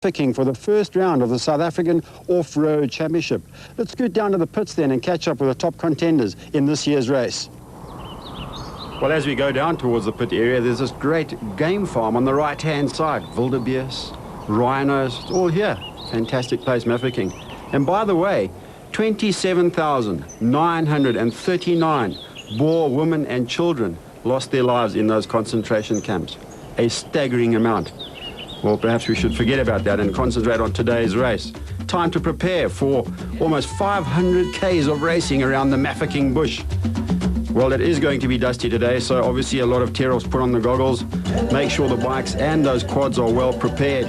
Mafekeng for the first round of the South African Off-Road Championship. Let's scoot down to the pits then and catch up with the top contenders in this year's race. Well, as we go down towards the pit area, there's this great game farm on the right-hand side. Wildebeest, rhinos, all here. Fantastic place, Mafekeng. And by the way, 27,939 Boer women and children lost their lives in those concentration camps. A staggering amount. Well, perhaps we should forget about that and concentrate on today's race. Time to prepare for almost 500 Ks of racing around the Mafekeng bush. Well, it is going to be dusty today, so obviously a lot of tear-offs. Put on the goggles, make sure the bikes and those quads are well prepared.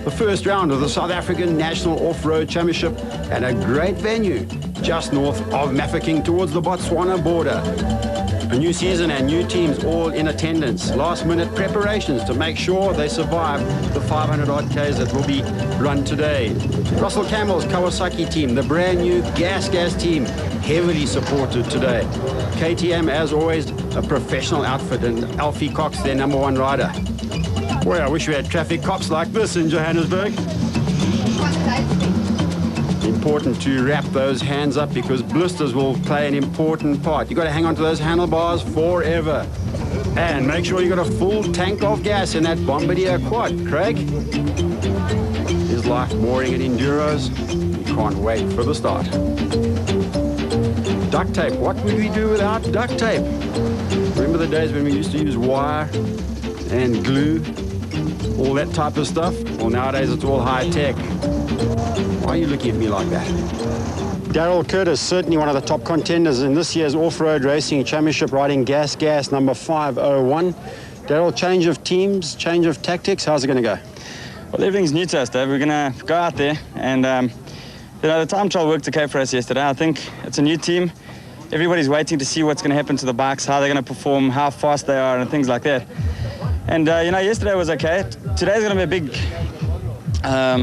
The first round of the South African National Off-Road Championship at a great venue just north of Mafekeng towards the Botswana border. A new season and new teams all in attendance. Last-minute preparations to make sure they survive the 500-odd Ks that will be run today. Russell Campbell's Kawasaki team, the brand new Gas team, heavily supported today. KTM, as always, a professional outfit, and Alfie Cox, their #1 rider. Boy, I wish we had traffic cops like this in Johannesburg. Important to wrap those hands up because blisters will play an important part. You've got to hang on to those handlebars forever. And make sure you've got a full tank of gas in that Bombardier quad. Craig? Is life boring at Enduros? You can't wait for the start. Duct tape. What would we do without duct tape? Remember the days when we used to use wire and glue? All that type of stuff? Well, nowadays it's all high-tech. Why are you looking at me like that? Daryl Curtis, certainly one of the top contenders in this year's Off-Road Racing Championship, riding Gas number 501. Daryl, change of teams, change of tactics, how's it going to go? Well, everything's new to us, Dave. We're going to go out there and, the time trial worked okay for us yesterday. I think it's a new team. Everybody's waiting to see what's going to happen to the bikes, how they're going to perform, how fast they are and things like that. And, yesterday was okay. Today's going to be a big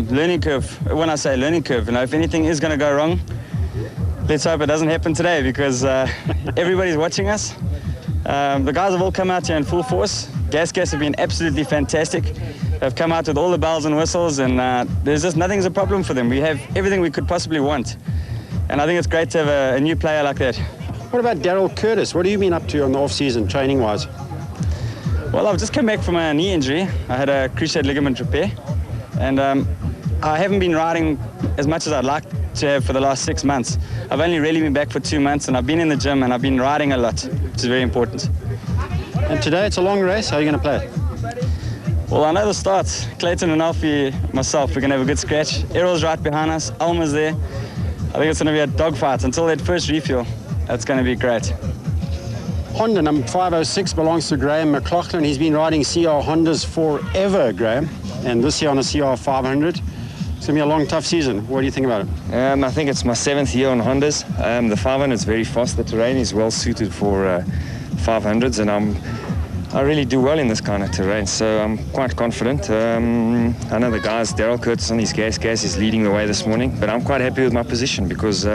learning curve. When I say learning curve, if anything is going to go wrong, let's hope it doesn't happen today because everybody's watching us. The guys have all come out here in full force. Gas have been absolutely fantastic. They've come out with all the bells and whistles, and there's just nothing's a problem for them. We have everything we could possibly want. And I think it's great to have a new player like that. What about Daryl Curtis? What have you been up to on the off-season, training-wise? Well, I've just come back from a knee injury. I had a cruciate ligament repair. And I haven't been riding as much as I'd like to have for the last 6 months. I've only really been back for 2 months, and I've been in the gym, and I've been riding a lot, which is very important. And today it's a long race. How are you going to play it? Well, I know the starts. Clayton and Alfie, myself, we're going to have a good scratch. Errol's right behind us. Alma's there. I think it's going to be a dogfight until that first refuel. That's going to be great. Honda number 506 belongs to Graham McLaughlin. He's been riding CR Hondas forever, Graham. And this year on a CR 500. It's going to be a long, tough season. What do you think about it? I think it's my 7th year on Hondas. The 500 is very fast. The terrain is well suited for 500s, and I really do well in this kind of terrain, so I'm quite confident. I know the guys, Daryl Curtis on his gas is leading the way this morning, but I'm quite happy with my position because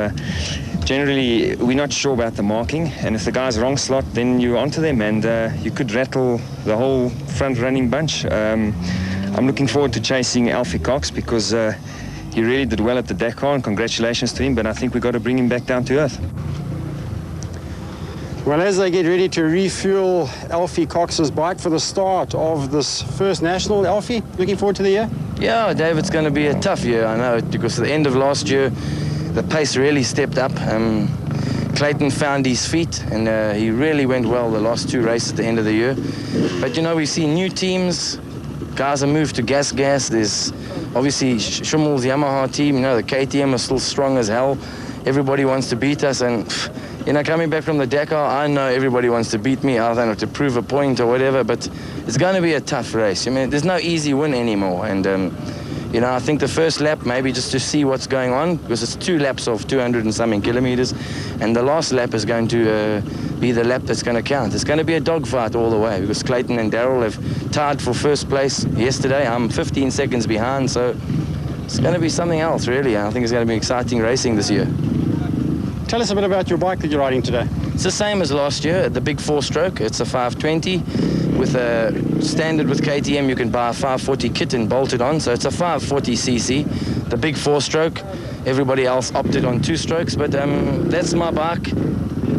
generally we're not sure about the marking, and if the guy's wrong slot, then you're onto them, and you could rattle the whole front running bunch. I'm looking forward to chasing Alfie Cox because he really did well at the Dakar, and congratulations to him, but I think we've got to bring him back down to earth. Well, as they get ready to refuel Alfie Cox's bike for the start of this first national, Alfie, looking forward to the year? Yeah, Dave, it's going to be a tough year, I know, because at the end of last year, the pace really stepped up. Clayton found his feet, and he really went well the last 2 races at the end of the year. But, we see new teams. Guys have moved to Gas. There's obviously Schimmel's Yamaha team. The KTM are still strong as hell. Everybody wants to beat us, and coming back from the Dakar, I know everybody wants to beat me. I don't know, to prove a point or whatever, but it's going to be a tough race. There's no easy win anymore, and I think the first lap, maybe just to see what's going on, because it's 2 laps of 200 and something kilometers, and the last lap is going to be the lap that's going to count. It's going to be a dogfight all the way, because Clayton and Daryl have tied for first place yesterday. I'm 15 seconds behind, so it's going to be something else, really. I think it's going to be exciting racing this year. Tell us a bit about your bike that you're riding today. It's the same as last year, the big 4-stroke. It's a 520. With a standard with KTM, you can buy a 540 kit and bolt it on. So it's a 540cc, the big 4-stroke. Everybody else opted on 2 strokes, but that's my bike.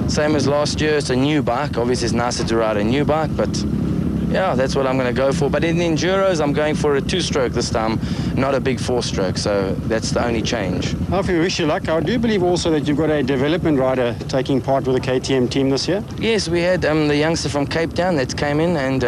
Same as last year. It's a new bike. Obviously, it's nicer to ride a new bike, but yeah, that's what I'm going to go for. But in the Enduros, I'm going for a 2-stroke this time, not a big 4-stroke. So that's the only change. Alfie, we wish you luck. I do believe also that you've got a development rider taking part with the KTM team this year. Yes, we had the youngster from Cape Town that came in, and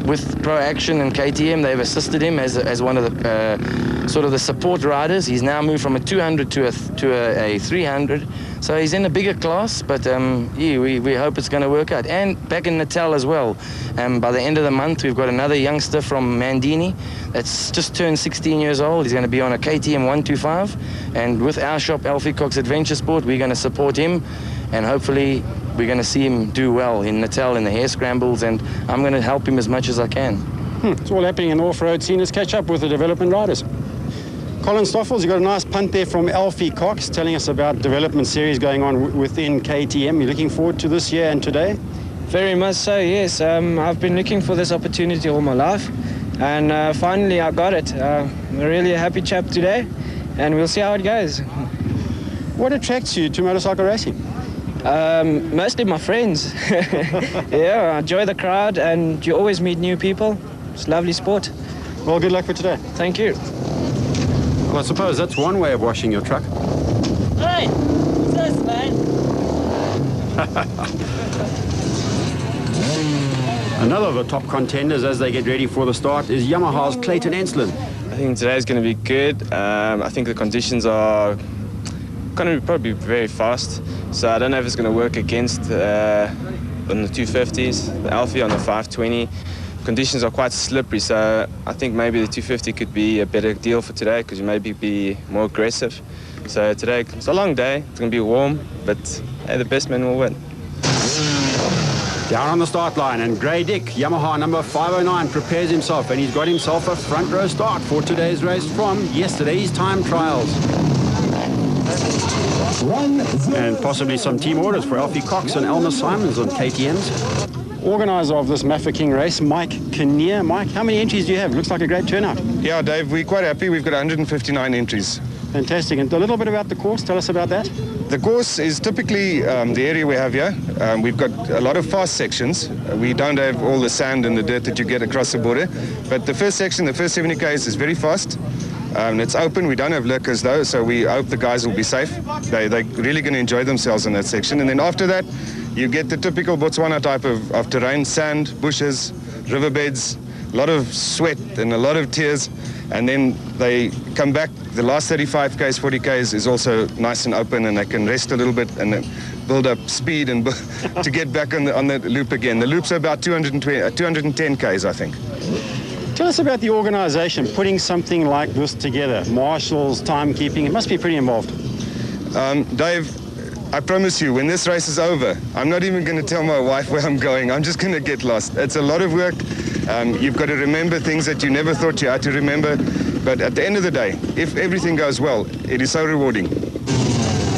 with Pro Action and KTM, they've assisted him as one of the sort of the support riders. He's now moved from a 200 to a 300. So he's in a bigger class, but yeah, we hope it's going to work out. And back in Natal as well. By the end of the month, we've got another youngster from Mandini that's just turned 16 years old. He's going to be on a KTM 125. And with our shop, Alfie Cox Adventure Sport, we're going to support him. And hopefully, we're going to see him do well in Natal in the hare scrambles. And I'm going to help him as much as I can. It's all happening in the off-road scene. Let's catch up with the development riders. Colin Stoffels, you got a nice punt there from Alfie Cox telling us about development series going on within KTM. You're looking forward to this year and today? Very much so, yes. I've been looking for this opportunity all my life, and finally I got it. I'm really a happy chap today, and we'll see how it goes. What attracts you to motorcycle racing? Mostly my friends. Yeah, I enjoy the crowd, and you always meet new people. It's a lovely sport. Well, good luck for today. Thank you. Well, I suppose that's one way of washing your truck. Hey, what's this, man? Another of the top contenders as they get ready for the start is Yamaha's Clayton Enslin. I think today's going to be good. I think the conditions are going to be probably very fast. So I don't know if it's going to work against on the 250s, the Alfie on the 520. Conditions are quite slippery, so I think maybe the 250 could be a better deal for today because you maybe be more aggressive. So today, it's a long day, it's going to be warm, but hey, the best man will win. Down on the start line, and Grey Dick, Yamaha number 509, prepares himself, and he's got himself a front row start for today's race from yesterday's time trials. And possibly some team orders for Alfie Cox and Elmer Simons on KTMs. Organizer of this Mafekeng race, Mike Kinnear. Mike, how many entries do you have? Looks like a great turnout. Yeah, Dave, we're quite happy. We've got 159 entries. Fantastic. And a little bit about the course. Tell us about that. The course is typically the area we have here. We've got a lot of fast sections. We don't have all the sand and the dirt that you get across the border. But the first section, the first 70 k's is very fast. It's open. We don't have lurkers though, so we hope the guys will be safe. They're really going to enjoy themselves in that section. And then after that, you get the typical Botswana type of terrain, sand, bushes, riverbeds, a lot of sweat and a lot of tears. And then they come back. The last 35 k's, 40 k's is also nice and open, and they can rest a little bit and then build up speed and to get back on the loop again. The loops are about 210 k's, I think. Tell us about the organization, putting something like this together. Marshals, timekeeping, it must be pretty involved. Dave, I promise you, when this race is over, I'm not even going to tell my wife where I'm going. I'm just going to get lost. It's a lot of work. You've got to remember things that you never thought you had to remember. But at the end of the day, if everything goes well, it is so rewarding.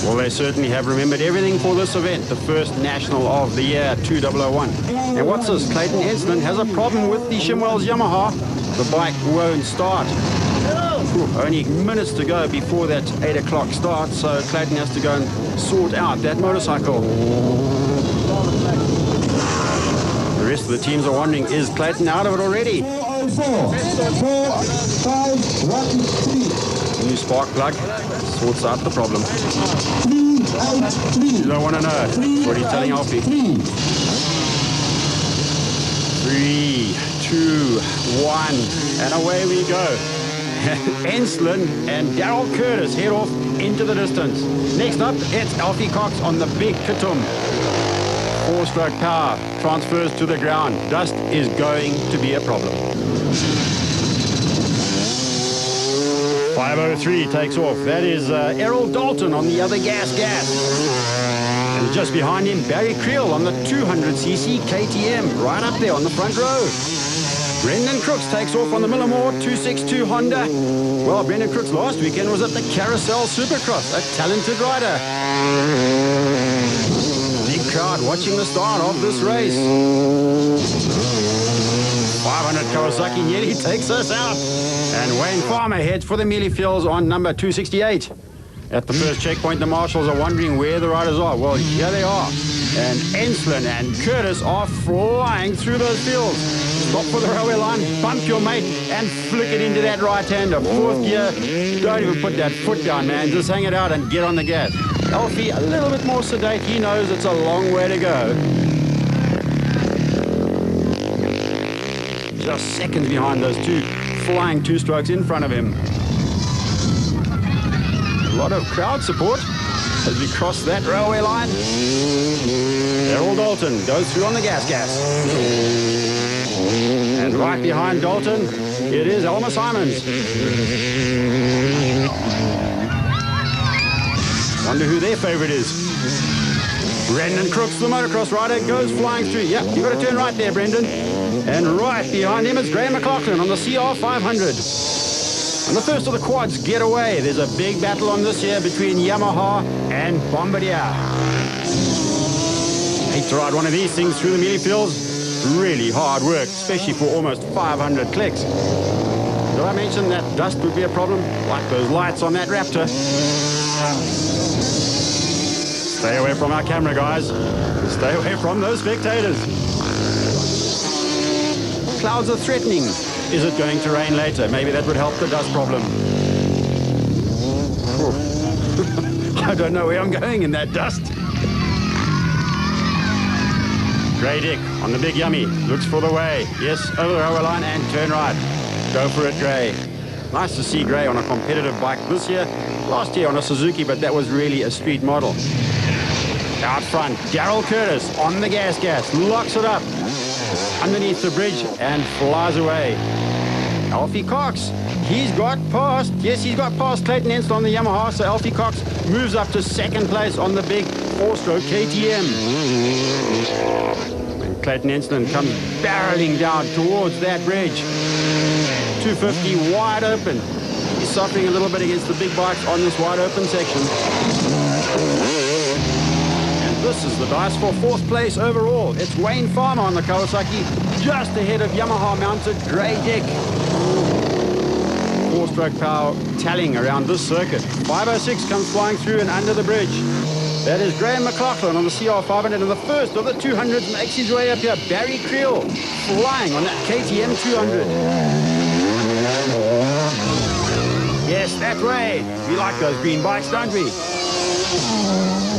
Well, they certainly have remembered everything for this event, the first national of the year, 2001. And what's this? Clayton Enslin has a problem with the Shimwell's Yamaha. The bike won't start. Only minutes to go before that 8 o'clock start, so Clayton has to go and sort out that motorcycle. The rest of the teams are wondering, is Clayton out of it already? 4, 5, 1, 3. New spark plug sorts out the problem. 3, out, 3. You don't want to know what he's telling Alfie. 3, 2, 1, and away we go. Enslin and Daryl Curtis head off into the distance. Next up, it's Alfie Cox on the big Katum. 4-stroke power transfers to the ground. Dust is going to be a problem. 503 takes off. That is Errol Dalton on the other gas. And just behind him, Barry Creel on the 200cc KTM, right up there on the front row. Brendan Crooks takes off on the Millimore 262 Honda. Well, Brendan Crooks last weekend was at the Carousel Supercross, a talented rider. Big crowd watching the start of this race. 500 Kawasaki nearly takes us out. And Wayne Farmer heads for the mealie fields on number 268. At the first checkpoint, the marshals are wondering where the riders are. Well, here they are. And Enslin and Curtis are flying through those fields. Stop for the railway line, bump your mate, and flick it into that right-hander. Fourth gear, don't even put that foot down, man. Just hang it out and get on the gas. Alfie, a little bit more sedate. He knows it's a long way to go. Just seconds behind those two flying two-strokes in front of him. A lot of crowd support as we cross that railway line. Errol Dalton goes through on the gas. And right behind Dalton, it is Elmer Simons. Wonder who their favorite is. Brendan Crooks, the motocross rider, goes flying through. Yep, you've got to turn right there, Brendan. And right behind him is Graham McLaughlin on the CR500. And the first of the quads get away. There's a big battle on this year between Yamaha and Bombardier. Hate to ride one of these things through the mealie fields. Really hard work, especially for almost 500 clicks. Did I mention that dust would be a problem? Like those lights on that Raptor. Stay away from our camera, guys. Stay away from those spectators. Clouds are threatening. Is it going to rain later? Maybe that would help the dust problem. I don't know where I'm going in that dust. Grey Dick on the big yummy. Looks for the way. Yes, over the railway line and turn right. Go for it, Grey. Nice to see Grey on a competitive bike this year. Last year on a Suzuki, but that was really a street model. Out front, Darryl Curtis on the gas, locks it up underneath the bridge and flies away. Alfie Cox, he's got past Clayton Enslin on the Yamaha, so Alfie Cox moves up to second place on the big four-stroke KTM. And Clayton Enslin comes barreling down towards that bridge. 250 wide open. He's suffering a little bit against the big bikes on this wide open section. This is the dice for fourth place overall. It's Wayne Farmer on the Kawasaki, just ahead of Yamaha-mounted Grey Dick. Four-stroke power tallying around this circuit. 506 comes flying through and under the bridge. That is Graham McLaughlin on the CR500, and the first of the 200s makes his way up here. Barry Creel flying on that KTM 200. Yes, that way. We like those green bikes, don't we?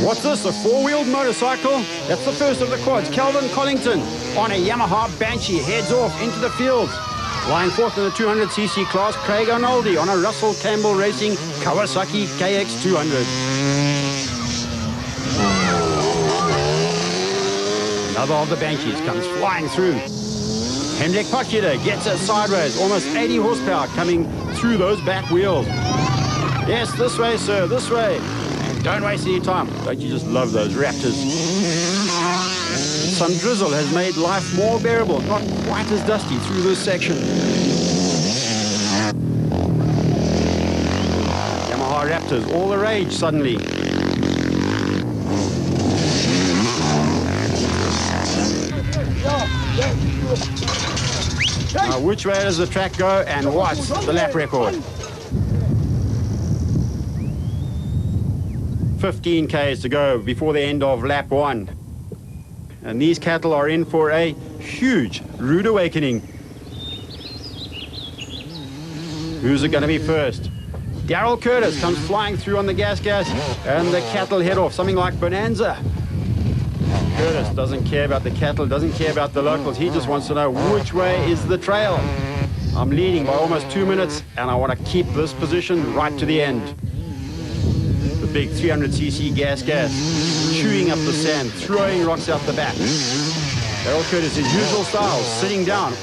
What's this, a four-wheeled motorcycle? That's the first of the quads. Calvin Collington on a Yamaha Banshee heads off into the fields. Lying fourth in the 200cc class, Craig Arnoldi on a Russell Campbell Racing Kawasaki KX200. Another of the Banshees comes flying through. Hendrik Potgieter gets it sideways, almost 80 horsepower coming through those back wheels. Yes, this way, sir, this way. Don't waste any time. Don't you just love those Raptors? Some drizzle has made life more bearable, not quite as dusty through this section. Yamaha Raptors, all the rage suddenly. Now, which way does the track go and what's the lap record? 15 Ks to go before the end of lap 1. And these cattle are in for a huge, rude awakening. Who's it going to be first? Darryl Curtis comes flying through on the gas, and the cattle head off, something like Bonanza. Curtis doesn't care about the cattle, doesn't care about the locals. He just wants to know which way is the trail. I'm leading by almost 2 minutes, and I want to keep this position right to the end. The big 300cc gas, chewing up the sand, throwing rocks out the back. Darryl Curtis, his usual style, sitting down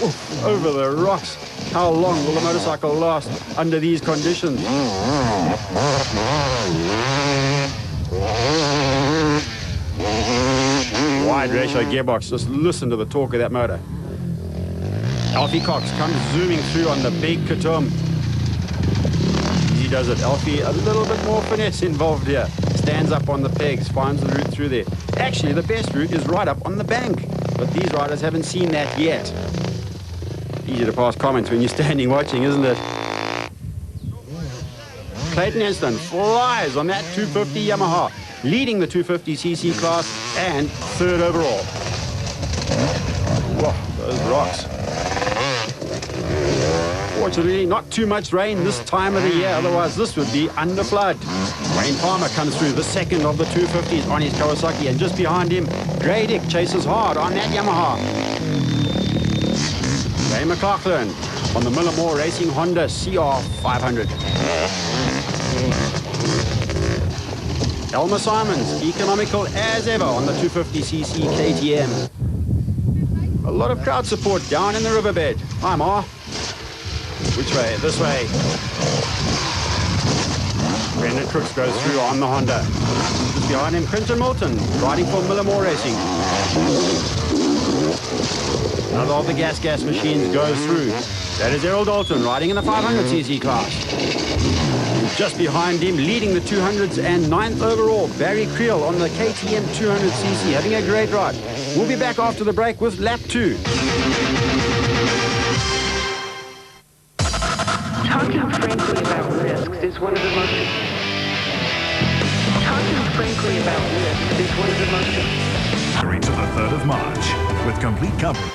over the rocks. How long will the motorcycle last under these conditions? Wide ratio gearbox, just listen to the torque of that motor. Alfie Cox comes zooming through on the big Katum. He's he does it. Alfie, a little bit more finesse involved here. Stands up on the pegs, finds the route through there. Actually, the best route is right up on the bank. But these riders haven't seen that yet. Easy to pass comments when you're standing watching, isn't it? Clayton Enston flies on that 250 Yamaha, leading the 250cc class and third overall. Whoa, those rocks. Fortunately, not too much rain this time of the year, otherwise this would be under flood. Wayne Palmer comes through, the second of the 250s on his Kawasaki, and just behind him, Grey Dick chases hard on that Yamaha. Ray McLaughlin on the Millimore Racing Honda CR 500. Elmer Simons, economical as ever on the 250cc KTM. A lot of crowd support down in the riverbed. Hi, Ma. Which way? This way. Brendan Crooks goes through on the Honda. Just behind him, Quinton Moulton, riding for Millimore Racing. Another of the gas machines goes through. That is Errol Dalton, riding in the 500cc class. And just behind him, leading the 200s and 9th overall, Barry Creel on the KTM 200cc, having a great ride. We'll be back after the break with lap 2. Talking frankly about risks is one of the most... Straight to the 3rd of March with complete coverage.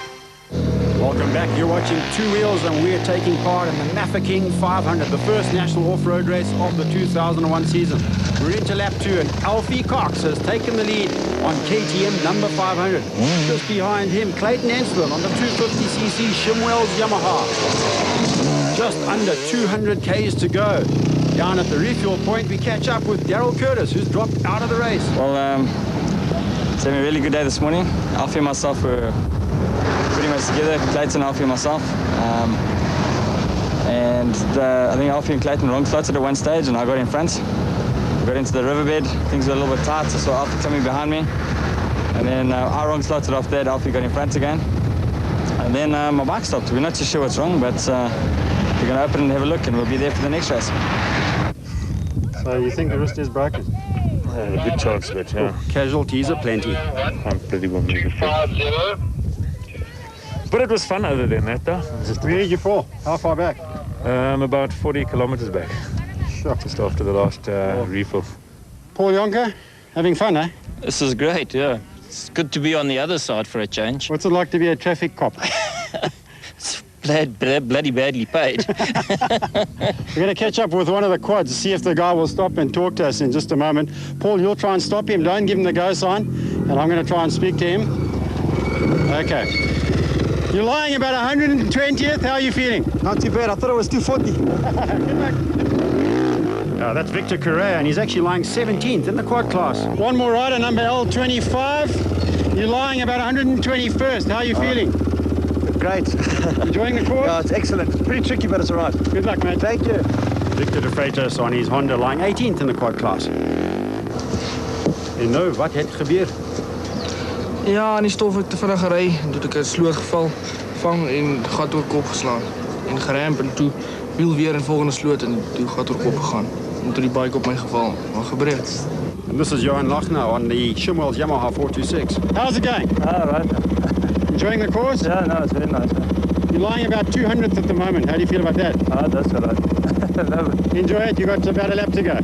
Welcome back. You're watching Two Wheels, and we're taking part in the Mafekeng 500, the first national off-road race of the 2001 season. We're into lap 2, and Alfie Cox has taken the lead on KTM number 500. Just behind him, Clayton Enston on the 250cc Shimwell's Yamaha. Just under 200 Ks to go. Down at the refuel point, we catch up with Daryl Curtis, who's dropped out of the race. Well, it's been a really good day this morning. Alfie and myself were pretty much together, Clayton, Alfie and myself. I think Alfie and Clayton wrong slotted at one stage, and I got in front. We got into the riverbed, things were a little bit tight, so I saw Alfie coming behind me. And then I wrong slotted off that, Alfie got in front again. And then my bike stopped. We're not too sure what's wrong, but we're going to open and have a look, and we'll be there for the next race. So you think the wrist is broken? A good chance of it, yeah. Casualties are plenty. I'm pretty well moving. But it was fun other than that, though. Where did you fall? How far back? About 40 kilometers back. Sure. Just after the last refill. Paul Yonker, having fun, eh? This is great, yeah. It's good to be on the other side for a change. What's it like to be a traffic cop? It's bloody badly paid. We're going to catch up with one of the quads to see if the guy will stop and talk to us in just a moment. Paul, you'll try and stop him. Don't give him the go sign. And I'm going to try and speak to him. Okay. You're lying about 120th. How are you feeling? Not too bad. I thought it was 240. Good luck. That's Victor Correa, and he's actually lying 17th in the quad class. One more rider, number L25. You're lying about 121st. How are you feeling? Great. Enjoying the course? Yeah, it's excellent. It's pretty tricky, but it's all right. Good luck, mate. Thank you. Victor de Freitas on his Honda, lying 18th in the quad class. En nou, wat het gebeur? Ja, in die stof heb ik te vinnig gery. En toen heb ik een sloot geval, vang en gat door kop geslaan. En geramp en toen wiel weer in de volgende sloot en toen gat door kop gegaan. En toen die bike op mij gevallen, maar gebreekt. And this is Johan Lachner on the Shimwell's Yamaha 426. How's it going? Right. Enjoying the course? Yeah, no, it's very nice. You're lying about 200th at the moment. How do you feel about that? That's all right. Love it. Enjoy it. You've got about a lap to go.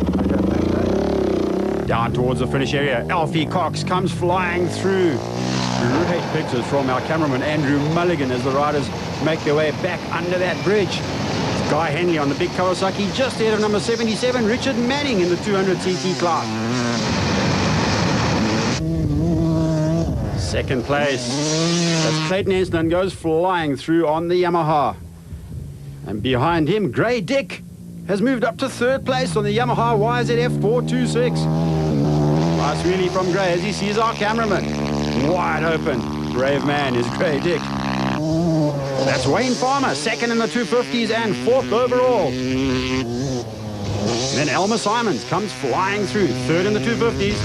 Down towards the finish area, Alfie Cox comes flying through. Great pictures from our cameraman Andrew Mulligan as the riders make their way back under that bridge. Guy Henley on the big Kawasaki, just ahead of number 77, Richard Manning in the 200cc class. Second place, as Clayton Enston goes flying through on the Yamaha. And behind him, Grey Dick has moved up to third place on the Yamaha YZF 426. Nice wheelie from Grey as he sees our cameraman. Wide open. Brave man is Grey Dick. That's Wayne Farmer, second in the 250s and fourth overall. Then Elmer Simons comes flying through, third in the 250s.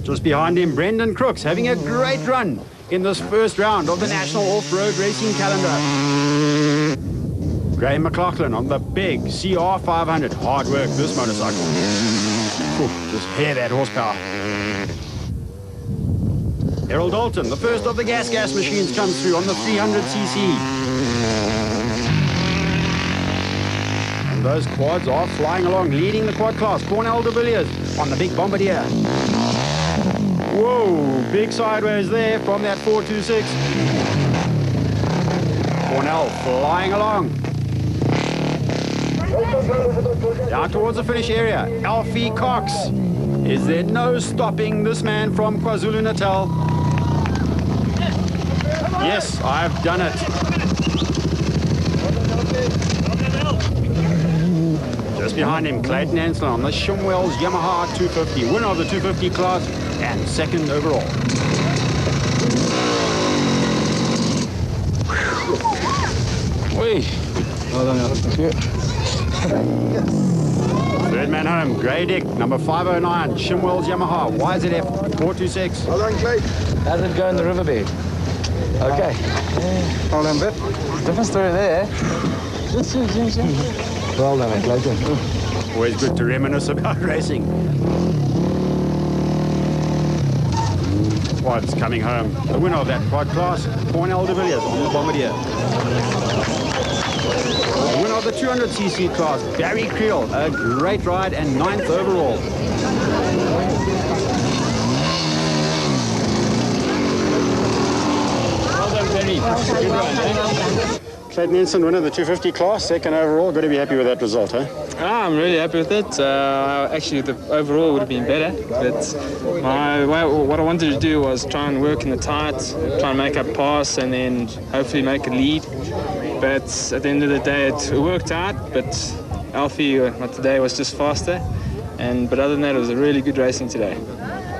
Just behind him, Brendan Crooks having a great run in this first round of the National Off-Road Racing Calendar. Graham McLaughlin on the big CR 500. Hard work, this motorcycle. Ooh, just hear that horsepower. Errol Dalton, the first of the gas machines, comes through on the 300cc. And those quads are flying along, leading the quad class. Cornell de Villiers on the big Bombardier. Whoa, big sideways there from that 426. Cornell flying along. Down towards the finish area, Alfie Cox. Is there no stopping this man from KwaZulu-Natal? Yes, I've done it. Just behind him, Clayton Ansler on the Shumwell's Yamaha 250, winner of the 250 class and second overall. Whee! Well done, Alex. Thank you. Third man home, Grey Dick, number 509, Shumwell's Yamaha, YZF 426. Well done, Clay. How did it go in the riverbed? Okay. Well done, Bit. Different story there. Well done, Clayton. Always good to reminisce about racing. Quads coming home. The winner of that quad class, Cornell de Villiers on the Bombardier. The winner of the 200cc class, Barry Creel, a great ride and 9th overall. Well done, Barry. Good run, eh? Clayton Ensign, winner of the 250 class, second overall. Got to be happy with that result, huh? I'm really happy with it. Actually, the overall would have been better, but what I wanted to do was try and work in the tight, try and make up pass, and then hopefully make a lead. But at the end of the day, it worked out. But Alfie, today, was just faster. But other than that, it was a really good racing today.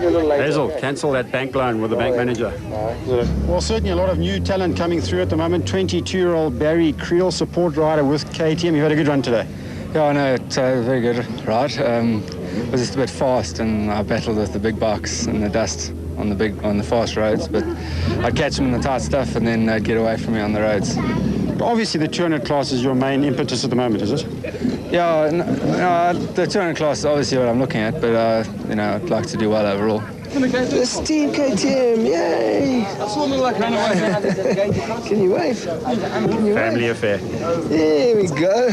Hazel, cancel that bank loan with the bank manager. Well, certainly a lot of new talent coming through at the moment. 22-year-old Barry Creel, support rider with KTM. You had a good run today. Yeah, I know, it's a very good ride. It was just a bit fast, and I battled with the big bikes and the dust on the fast roads, but I'd catch them in the tight stuff and then they'd get away from me on the roads. Obviously the 200 class is your main impetus at the moment, is it? Yeah, the 200 class is obviously what I'm looking at, but I'd like to do well overall. This team KTM, yay! Can you wave? Family affair. There we go.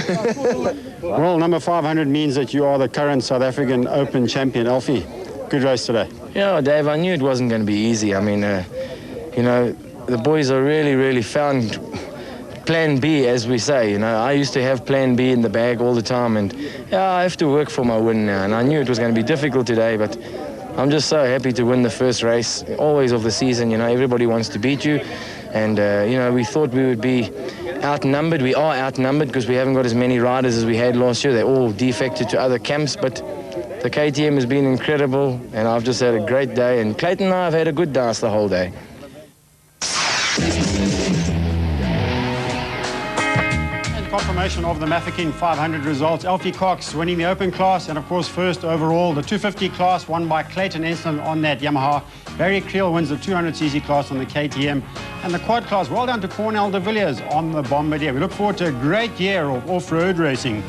Well, number 500 means that you are the current South African Open champion. Alfie, good race today. Yeah, Dave, I knew it wasn't going to be easy. I mean, the boys are really found plan B, as we say. I used to have plan B in the bag all the time, and yeah, I have to work for my win now. And I knew it was going to be difficult today, but I'm just so happy to win the first race, always of the season. Everybody wants to beat you, and we thought we would be outnumbered. We are outnumbered because we haven't got as many riders as we had last year. They all defected to other camps, but the KTM has been incredible, and I've just had a great day. And Clayton and I have had a good dance the whole day. Confirmation of the Mafekeng 500 results. Alfie Cox winning the open class and of course first overall. The 250 class won by Clayton Ensign on that Yamaha. Barry Creel wins the 200cc class on the KTM. And the quad class, well done to Cornell de Villiers on the Bombardier. We look forward to a great year of off-road racing.